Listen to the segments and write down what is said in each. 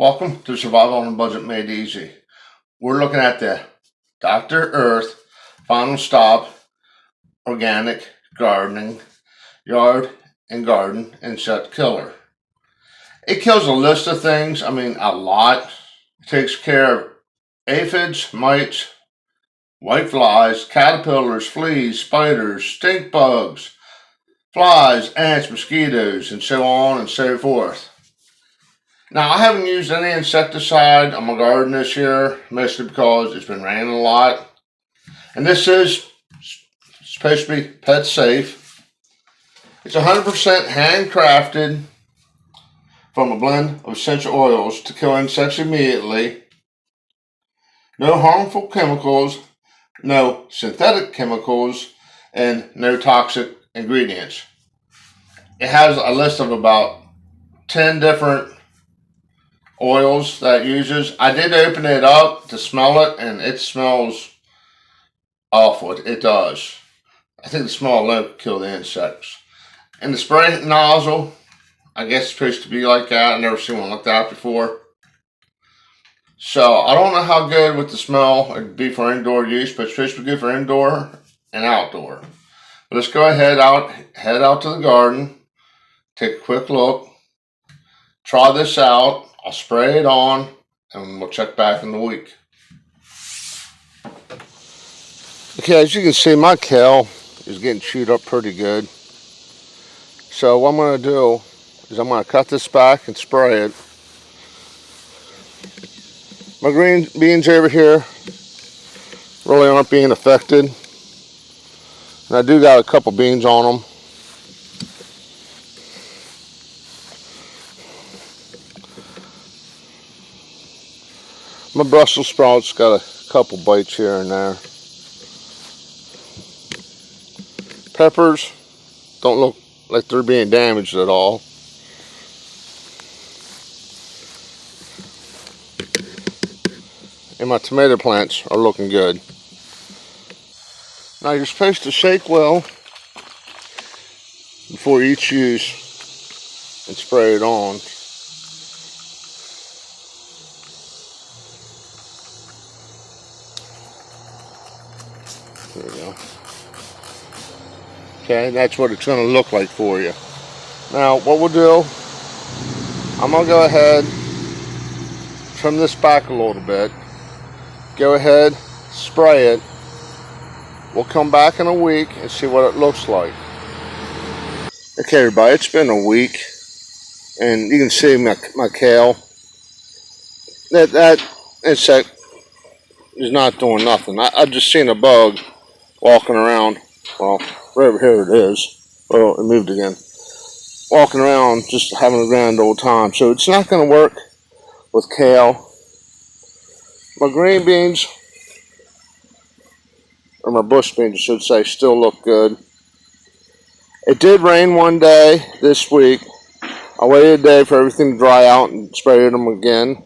Welcome to Survival on a Budget Made Easy. We're looking at the Dr. Earth Final Stop Organic Gardening Yard and Garden Insect Killer. It kills a list of things, a lot. It takes care of aphids, mites, white flies, caterpillars, fleas, spiders, stink bugs, flies, ants, mosquitoes, and so on and so forth. Now, I haven't used any insecticide on my garden this year, mostly because it's been raining a lot. And this is supposed to be pet safe. It's 100% handcrafted from a blend of essential oils to kill insects immediately. No harmful chemicals, no synthetic chemicals, and no toxic ingredients. It has a list of about 10 different oils that it uses. I did open it up to smell it, and it smells awful. It does. I think the smell alone could kill the insects. And the spray nozzle, I guess it's supposed to be like that. I've never seen one like that before. So I don't know how good with the smell it'd be for indoor use, but it's supposed to be good for indoor and outdoor. But let's go head out to the garden, take a quick look, try this out. I'll spray it on, and we'll check back in the week. Okay, as you can see, my kale is getting chewed up pretty good. So what I'm going to do is I'm going to cut this back and spray it. My green beans over here really aren't being affected. And I do got a couple beans on them. My Brussels sprouts got a couple bites here and there. Peppers don't look like they're being damaged at all. And my tomato plants are looking good. Now you're supposed to shake well before each use and spray it on. There we go. Okay, that's what it's going to look like for you. Now, what we'll do, I'm going to go ahead, trim this back a little bit, go ahead, spray it. We'll come back in a week and see what it looks like. Okay, everybody, it's been a week, and you can see my kale. That insect is not doing nothing. I've just seen a bug walking around. Well, right over here it is. Oh, it moved again. Walking around, just having a grand old time. So it's not going to work with kale. My green beans, or my bush beans, I should say, still look good. It did rain one day this week. I waited a day for everything to dry out and sprayed them again.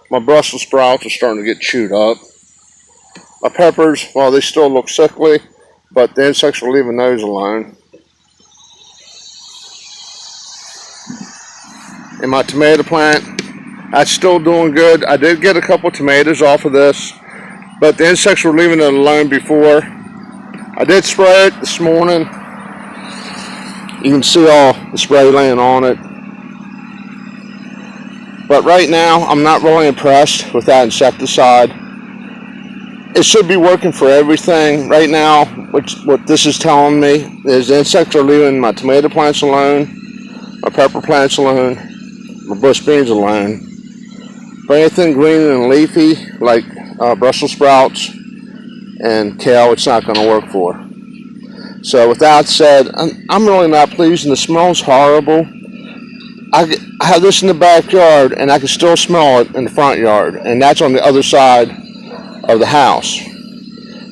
My Brussels sprouts are starting to get chewed up. My peppers, well, they still look sickly, but the insects are leaving those alone. And my tomato plant, that's still doing good. I did get a couple tomatoes off of this, but the insects were leaving it alone before. I did spray it this morning. You can see all the spray laying on it. But right now, I'm not really impressed with that insecticide. It should be working for everything. Right now, what this is telling me is the insects are leaving my tomato plants alone, my pepper plants alone, my bush beans alone. But anything green and leafy, like Brussels sprouts and kale, it's not going to work for. So with that said, I'm really not pleased, and the smell's horrible. I have this in the backyard, and I can still smell it in the front yard, and that's on the other side of the house.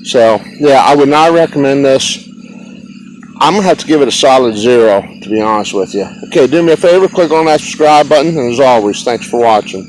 So, yeah, I would not recommend this. I'm going to have to give it a solid 0, to be honest with you. Okay, do me a favor, click on that subscribe button, and as always, thanks for watching.